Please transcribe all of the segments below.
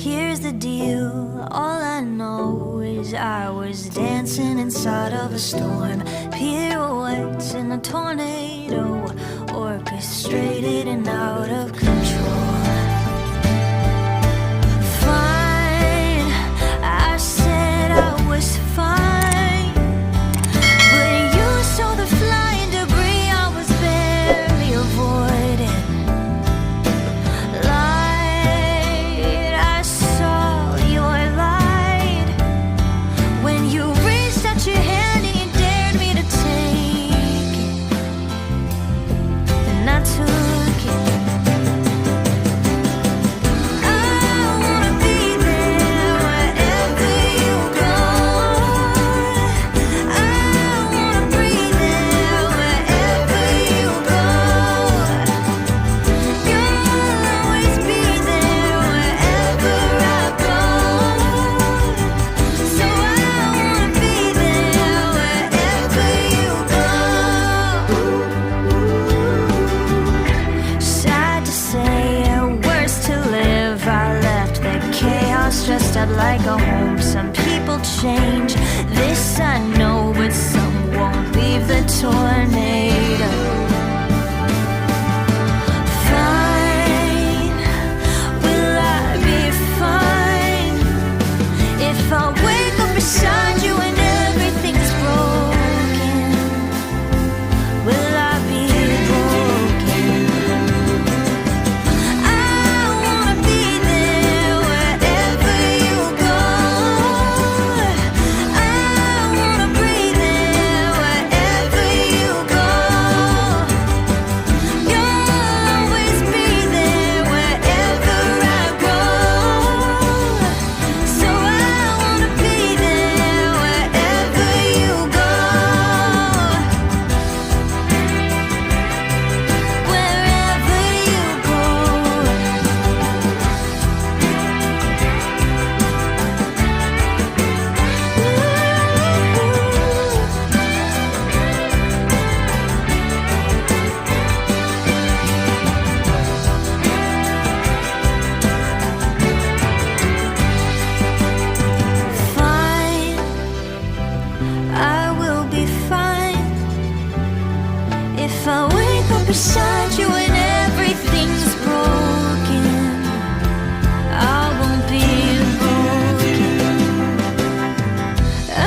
Here's the deal, all I know is I was dancing inside of a storm, pirouettes in a tornado, orchestrated and out of control. Fine, I said I was fine, but you saw the flying debris I was barely avoiding. Dressed up like a home. Some people change, this I know, but some won't leave the tornado. Fine, will I be fine if I wake up beside you and everything's broken? Will I be broken? I wanna be there wherever you go. I wanna breathe there wherever you go. You'll always be there wherever I go. So I wanna be there wherever you go. Wherever you go. Fine, I will be fine if I wake up beside you and everything's broken. I won't be broken. I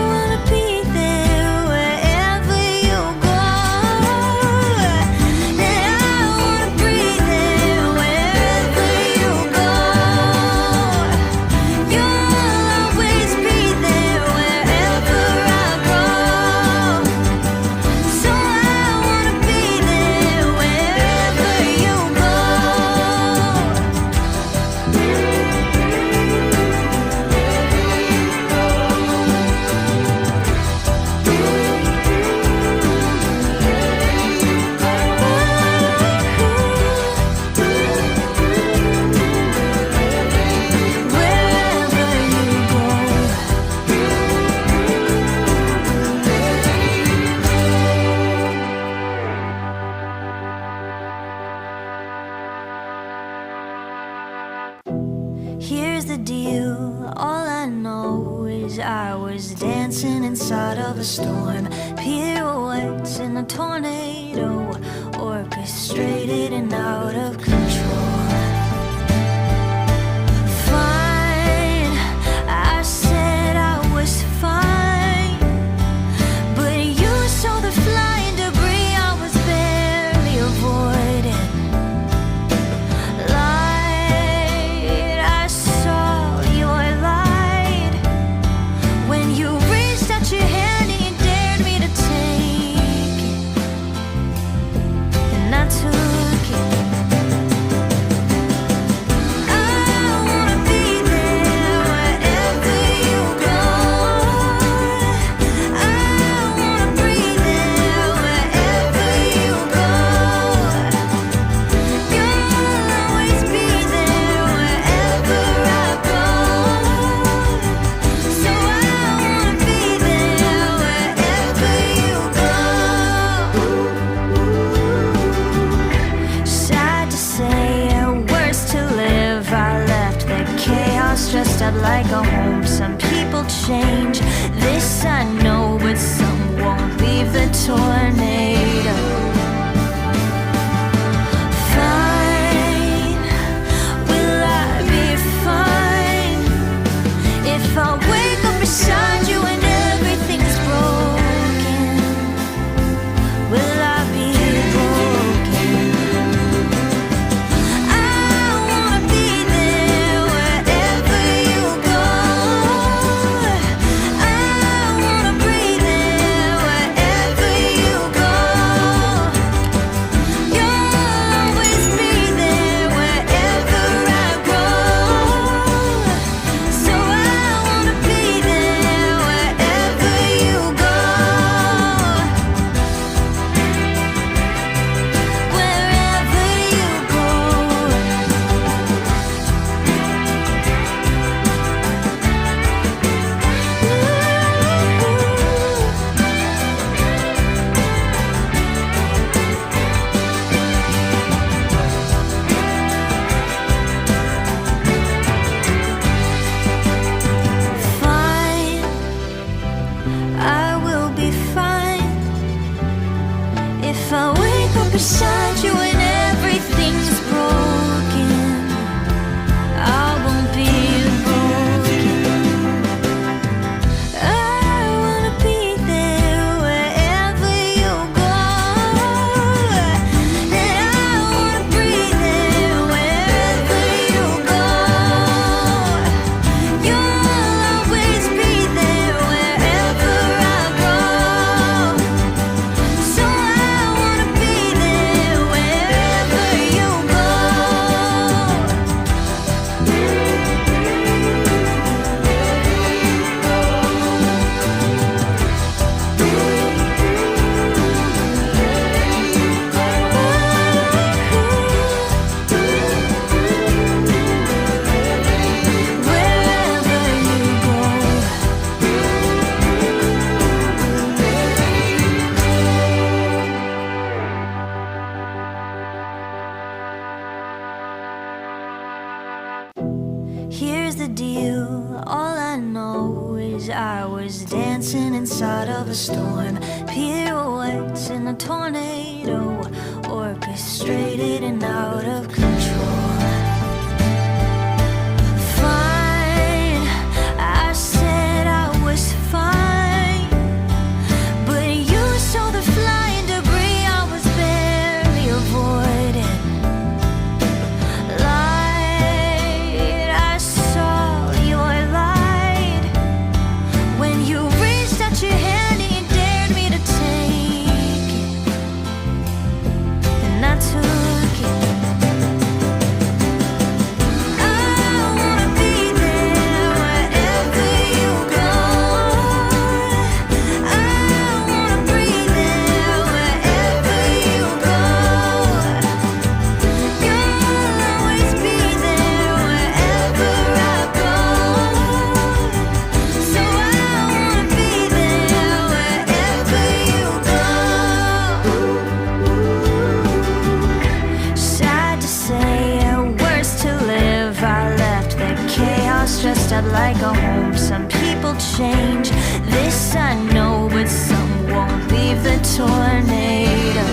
wanna be there wherever you go. And I wanna breathe there wherever you go. You'll always be there wherever I go. So I wanna be there wherever you go. Wherever you go. Here's the deal, all I know is I was dancing inside of a storm, pirouettes in a tornado, orchestrated and out of control. Fine, I said I was fine, but you saw the flying debris I was barely avoiding. Light, I saw your light when you reached out your hand and you dared me to take it, and I took it. dressed up like a home. Some people change, this I know, but some won't leave the tornado. Fine, will I be fine if I wake up beside you and everything's broken? Will I be broken? I wanna be there wherever you go. I wanna breathe there wherever you go. You'll always be there wherever I go. So I wanna be there wherever you go. Wherever you go. Fine, I will be fine if I wake up beside you and everything's broken. I won't be broken. I wanna be there wherever you go. And I wanna breathe there wherever you go. You'll always be there wherever I go. So I wanna be there wherever you go. Wherever you go. Here's the deal, all I know is I was dancing inside of a storm. Pirouettes in a tornado, orchestrated and out of control. Fine, I said I was fine, but you saw the flying debris I was barely avoiding. Light, I saw your light when you reached out your hand and you dared me to take it, and I took it. I wanna be there wherever you go. I wanna breathe there wherever you go. You'll always be there wherever I go. So I wanna be there wherever you go. Sad to say, worse to live. I left the chaos dressed up like a home. Some people change, this I know, but some won't leave the tornado.